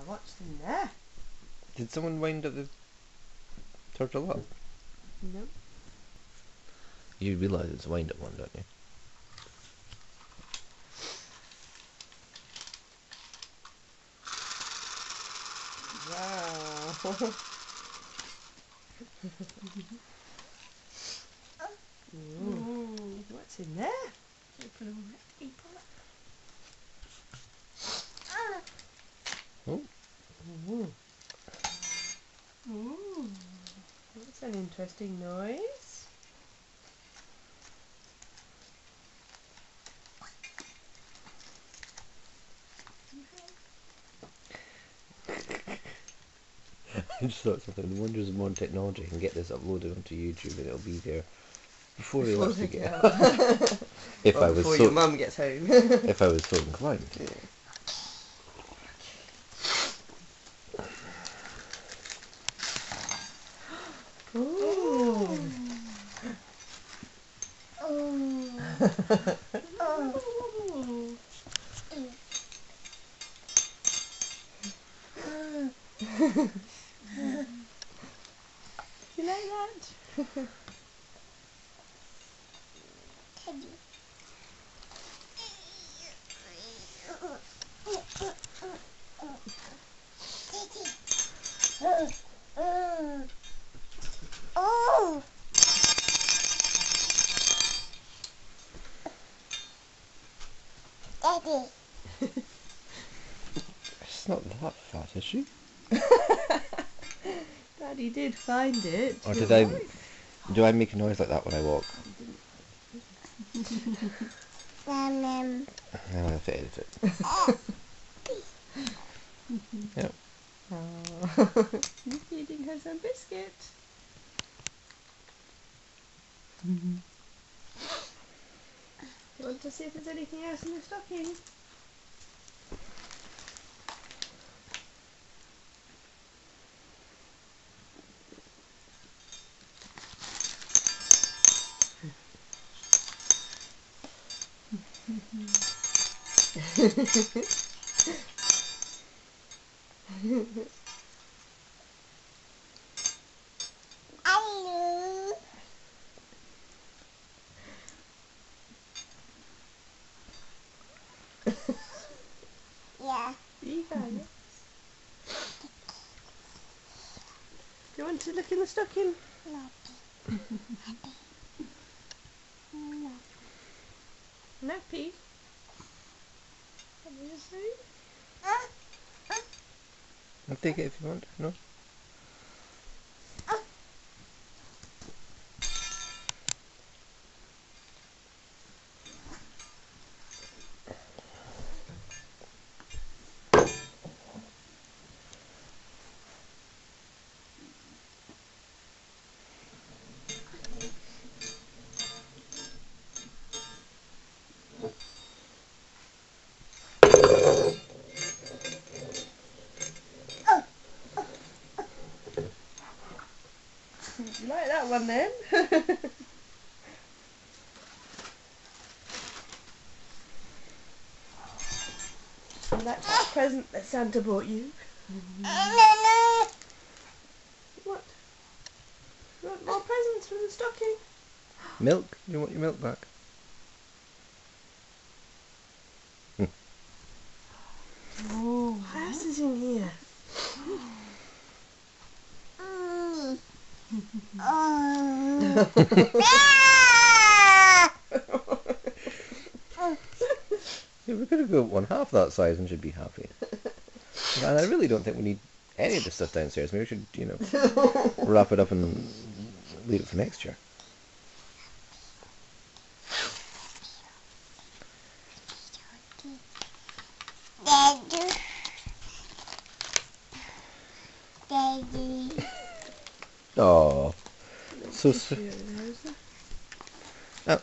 What's in there? Did someone wind up the turtle up? No. You realise it's a wind up one, don't you? Wow. Ooh, what's in there? Open all that people. Oh. Ooh. Ooh. That's an interesting noise. I just thought something. The wonders of modern technology can get this uploaded onto YouTube and it'll be there before they actually get out. If Well, I was before so, your mum gets home. if I was so inclined. Yeah. Ooh. You like that? Daddy. It's not that fat, is she? Daddy did find it. Or did I? Do I make a noise like that when I walk? Mum. I'll have to edit it. Yep. Oh. You're feeding her some biscuit. You want to see if there's anything else in the stocking? Hello. Yeah. You got it. Do you want to look in the stocking? No. No. Nappy? What did you say? I'll take it if you want. No. You like that one then? And that's that present that Santa bought you. What? You want more presents from the stocking? Milk? You want your milk back? Oh, what else is in here? Yeah, we're going to go one half that size and should be happy. And I really don't think we need any of the stuff downstairs. Maybe we should, wrap it up and leave it for next year. Daddy. Daddy. Oh, so sweet. Oh.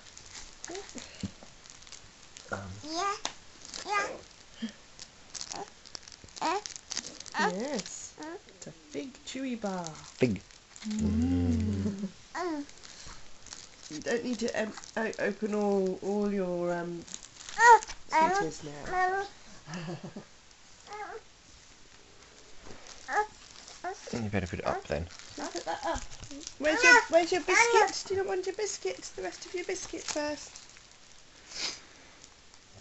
Yeah. Yeah. Yes. It's a big chewy bar. Big. You don't need to open all your sweeties now. You better put it up then. Now put that up. Where's your biscuit? Do you not want your biscuit? The rest of your biscuit first.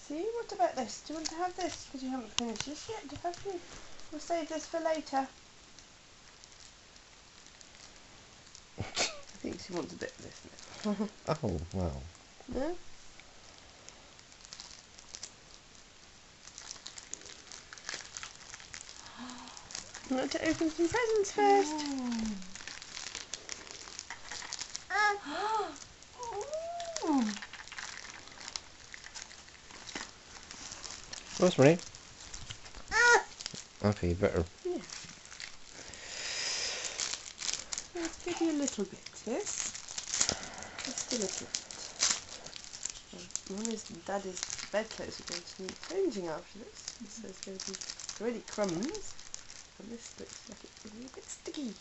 See, what about this? Do you want to have this? Because you haven't finished this yet, have you? We'll save this for later. I think she wants a bit of this now. Oh, wow. No? You want to open some presents first? Rosemary? Okay, you better. Yeah. Let's give you a little bit, yes? Just a little bit. Mummy's and Daddy's bedclothes are going to need changing after this, so it's going to be really crumbs. And this looks like it's going to be a bit sticky.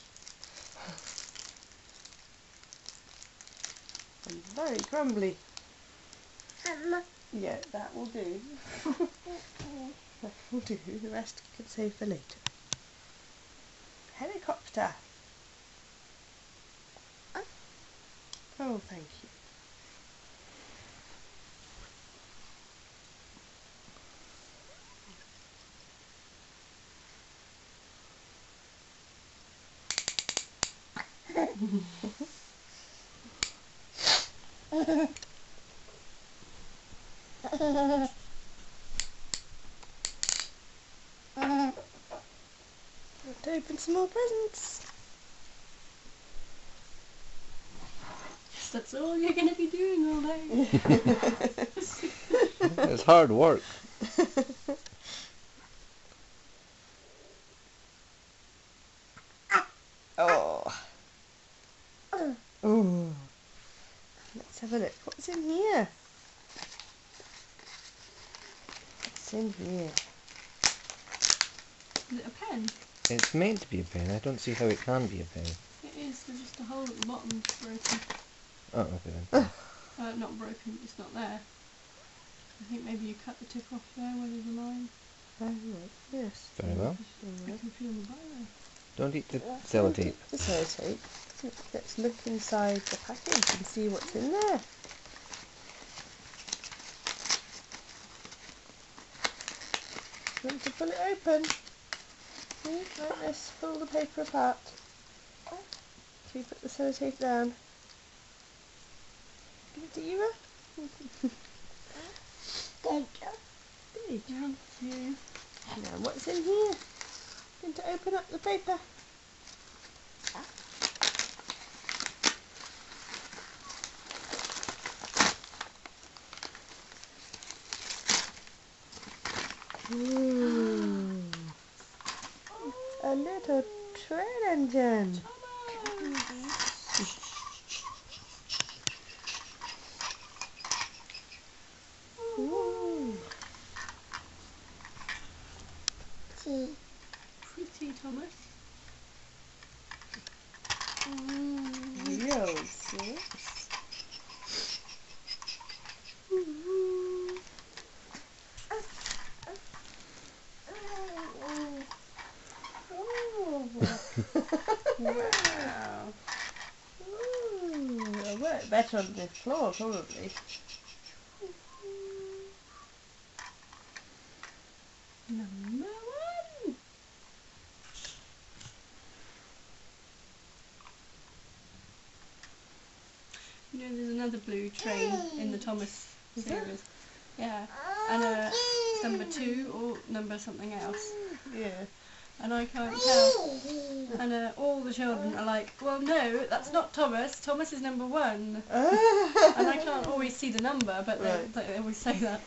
And very crumbly. Yeah, that will do. That will do. The rest you can save for later. Helicopter. Oh, thank you. To open some more presents. Yes, that's all you're going to be doing all day. It's hard work. Oh. Oh. Let's have a look. What's in here? What's in here? Is it a pen? It's meant to be a pen. I don't see how it can be a pen. It is, there's just a hole at the bottom broken. Oh, okay then. Not broken, it's not there. I think maybe you cut the tip off there where there's a line. Oh, right. Yes. Very well. You can feel the biro. Don't eat the sellotape. The sellotape. Let's look inside the package and see what's in there. You want to pull it open? See, like this. Pull the paper apart. So you put the sellotape down. Give it to Eva. Good. Thank you. Now what's in here? Going to open up the paper. Ooh. A little train engine. Ooh. Pretty, Thomas. Wheels, yes. Ooh. Wow. Ooh, it'll work better on this floor, probably. Number one. You know, there's another blue train in the Thomas Is there? series. Yeah, and number 2 or number something else. Yeah. And I can't tell. And all the children are like, well, no, that's not Thomas. Thomas is number 1. And I can't always see the number, but Right. they always say that.